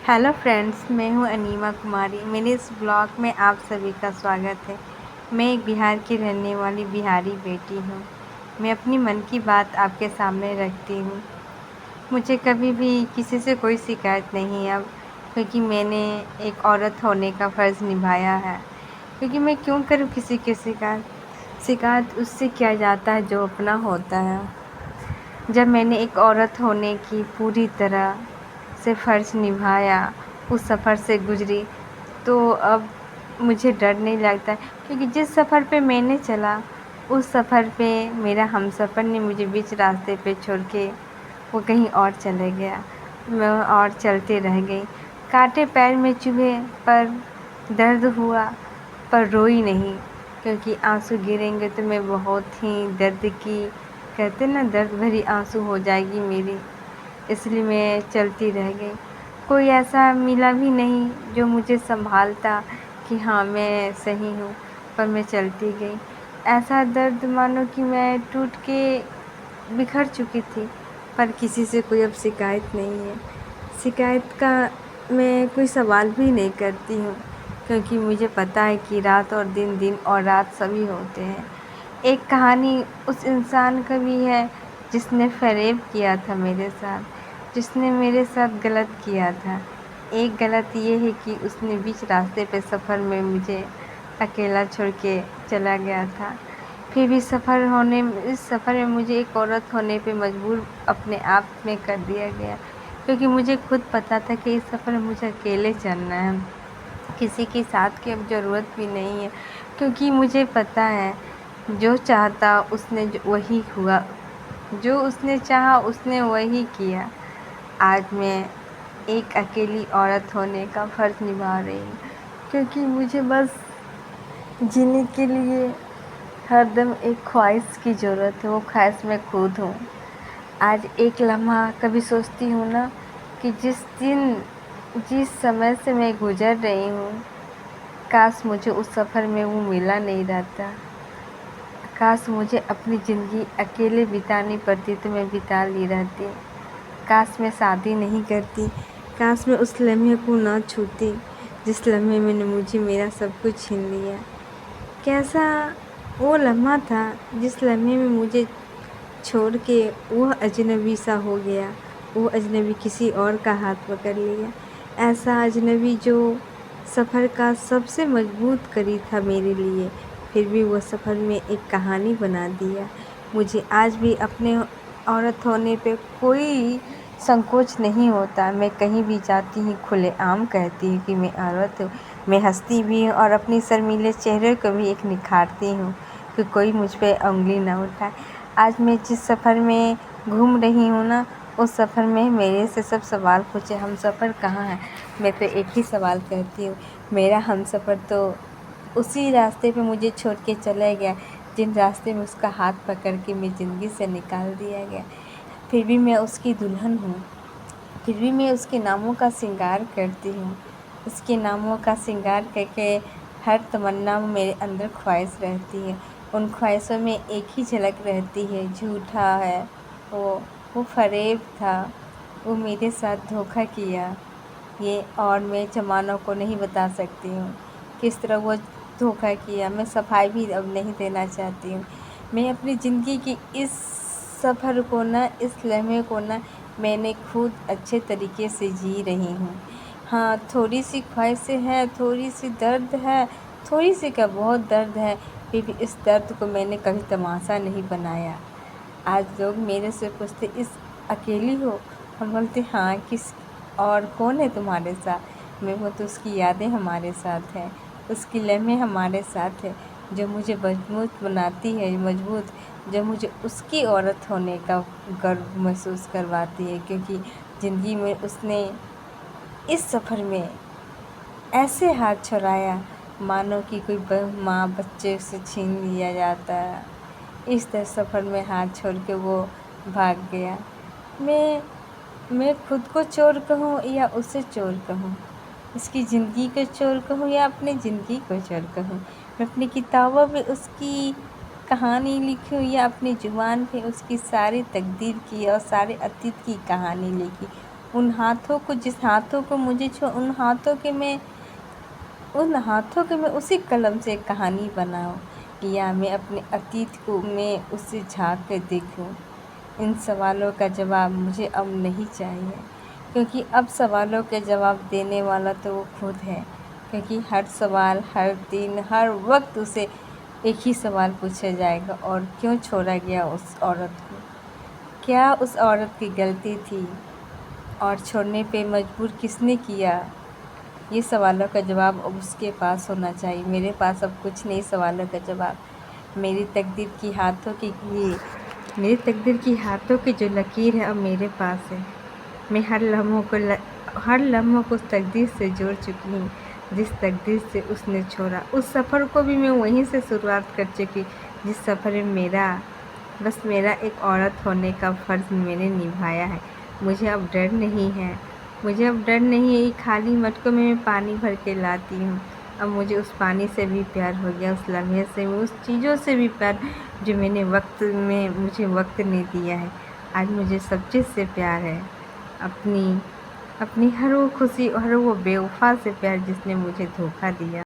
Hello friends, मैं हूं enema कुमारी। मेरे इस ब्लॉग में आप सभी का स्वागत है। मैं एक बिहार की रहने वाली बिहारी बेटी हूं। मैं अपनी मन की बात आपके सामने रखती हूं। मुझे कभी भी किसी से कोई शिकायत नहीं है अब, क्योंकि मैंने एक औरत होने का फ़र्ज़ निभाया है। क्योंकि मैं क्यों करूं किसी की शिकायत उससे किया जाता है जो अपना होता है। जब मैंने एक औरत होने की पूरी तरह से फ़र्ज़ निभाया, उस सफ़र से गुज़री, तो अब मुझे डर नहीं लगता है। क्योंकि जिस सफ़र पे मैंने चला, उस सफ़र पे मेरा हमसफ़र ने मुझे बीच रास्ते पे छोड़ के वो कहीं और चले गया। मैं और चलते रह गई। कांटे पैर में चुभे पर दर्द हुआ, पर रोई नहीं, क्योंकि आंसू गिरेंगे तो मैं बहुत ही दर्द की, कहते ना, दर्द भरी आंसू हो जाएगी मेरी। इसलिए मैं चलती रह गई। कोई ऐसा मिला भी नहीं जो मुझे संभालता कि हाँ मैं सही हूँ, पर मैं चलती गई। ऐसा दर्द मानो कि मैं टूट के बिखर चुकी थी, पर किसी से कोई अब शिकायत नहीं है। शिकायत का मैं कोई सवाल भी नहीं करती हूँ, क्योंकि मुझे पता है कि रात और दिन, दिन और रात सभी होते हैं। एक कहानी उस इंसान का भी है जिसने फ़रेब किया था मेरे साथ, जिसने मेरे साथ गलत किया था। एक गलत ये है कि उसने बीच रास्ते पे सफ़र में मुझे अकेला छोड़ के चला गया था। फिर भी इस सफ़र में मुझे एक औरत होने पे मजबूर अपने आप में कर दिया गया, क्योंकि मुझे खुद पता था कि इस सफ़र में मुझे अकेले चलना है। किसी के साथ की अब ज़रूरत भी नहीं है, क्योंकि मुझे पता है जो चाहता उसने वही हुआ, जो उसने चाहा उसने वही किया। आज मैं एक अकेली औरत होने का फ़र्ज़ निभा रही हूँ, क्योंकि मुझे बस जीने के लिए हरदम एक ख्वाहिश की ज़रूरत है। वो ख्वाहिश मैं खुद हूँ। आज एक लम्हा कभी सोचती हूँ ना कि जिस समय से मैं गुज़र रही हूँ, काश मुझे उस सफ़र में वो मिला नहीं रहता। काश मुझे अपनी ज़िंदगी अकेले बितानी पड़ती तो मैं बिता ली रहती। काश मैं शादी नहीं करती। काश मैं उस लम्हे को ना छूती जिस लम्हे में मुझे मेरा सब कुछ छीन लिया। कैसा वो लम्हा था जिस लम्हे में मुझे छोड़ के वह अजनबी सा हो गया। वो अजनबी किसी और का हाथ पकड़ लिया। ऐसा अजनबी जो सफ़र का सबसे मजबूत कड़ी था मेरे लिए, फिर भी वो सफ़र में एक कहानी बना दिया। मुझे आज भी अपने औरत होने पे कोई संकोच नहीं होता। मैं कहीं भी जाती हूँ खुलेआम कहती हूँ कि मैं औरत हूँ। मैं हंसती भी हूँ और अपनी शर्मीले चेहरे को भी एक निखारती हूँ कि कोई मुझ पे उंगली ना उठाए। आज मैं जिस सफ़र में घूम रही हूँ ना, उस सफ़र में मेरे से सब सवाल पूछे, हम सफ़र कहाँ है? मैं तो एक ही सवाल कहती हूँ, मेरा हम सफ़र तो उसी रास्ते पे मुझे छोड़ के चला गया जिन रास्ते में उसका हाथ पकड़ के मेरी ज़िंदगी से निकाल दिया गया। फिर भी मैं उसकी दुल्हन हूँ। फिर भी मैं उसके नामों का श्रृंगार करती हूँ। उसके नामों का श्रृंगार करके हर तमन्ना में मेरे अंदर ख्वाहिश रहती है। उन ख्वाहिशों में एक ही झलक रहती है, झूठा है वो फ़रेब था। वो मेरे साथ धोखा किया, ये और मैं ज़मानों को नहीं बता सकती हूँ किस तरह वो धोखा किया। मैं सफाई भी अब नहीं देना चाहती हूँ। मैं अपनी ज़िंदगी की इस सफ़र को ना, इस लम्हे को ना, मैंने खुद अच्छे तरीके से जी रही हूँ। हाँ, थोड़ी सी ख्वाहिशें हैं, थोड़ी सी दर्द है, थोड़ी सी क्या, बहुत दर्द है। फिर भी इस दर्द को मैंने कभी तमाशा नहीं बनाया। आज लोग मेरे से पूछते, इस अकेली हो? हम बोलते हाँ, किस और कौन है तुम्हारे साथ? मैं बोलती उसकी यादें हमारे साथ हैं, उसकी लम्हे हमारे साथ हैं, जो मुझे मजबूत बनाती है, मजबूत, जो मुझे उसकी औरत होने का गर्व महसूस करवाती है। क्योंकि ज़िंदगी में उसने इस सफ़र में ऐसे हाथ छुड़ाया मानो कि कोई माँ बच्चे से छीन लिया जाता है। इस तरह सफ़र में हाथ छोड़ के वो भाग गया। मैं खुद को चोर कहूँ या उसे चोर कहूँ, उसकी ज़िंदगी को चोर कहूँ या अपनी ज़िंदगी को चोर कहूँ। मैं अपनी किताबों में उसकी कहानी लिखूँ या अपनी ज़ुबान पे उसकी सारी तकदीर की और सारे अतीत की कहानी लिखी, उन हाथों को, जिस हाथों को मुझे छू, उन हाथों के मैं उसी कलम से एक कहानी बनाऊं, या मैं अपने अतीत को मैं उससे झांक कर देखूं। इन सवालों का जवाब मुझे अब नहीं चाहिए, क्योंकि अब सवालों के जवाब देने वाला तो वो खुद है। क्योंकि हर सवाल, हर दिन, हर वक्त उसे एक ही सवाल पूछा जाएगा, और क्यों छोड़ा गया उस औरत को? क्या उस औरत की गलती थी, और छोड़ने पे मजबूर किसने किया? ये सवालों का जवाब अब उसके पास होना चाहिए। मेरे पास अब कुछ नहीं सवालों का जवाब। मेरी तकदीर की हाथों की जो लकीर है अब मेरे पास है। मैं हर लम्हों को उस तकदीर से जोड़ चुकी हूँ, जिस तकदीर से उसने छोड़ा। उस सफ़र को भी मैं वहीं से शुरुआत कर चुकी, जिस सफ़र में बस मेरा एक औरत होने का फ़र्ज़ मैंने निभाया है। मुझे अब डर नहीं है खाली मटकों में मैं पानी भर के लाती हूँ। अब मुझे उस पानी से भी प्यार हो गया, उस लम्हे से भी, उस चीज़ों से भी प्यार जो मुझे वक्त ने दिया है। आज मुझे सब चीज़ से प्यार है, अपनी हर वो खुशी, हर वो बेवफा से प्यार जिसने मुझे धोखा दिया।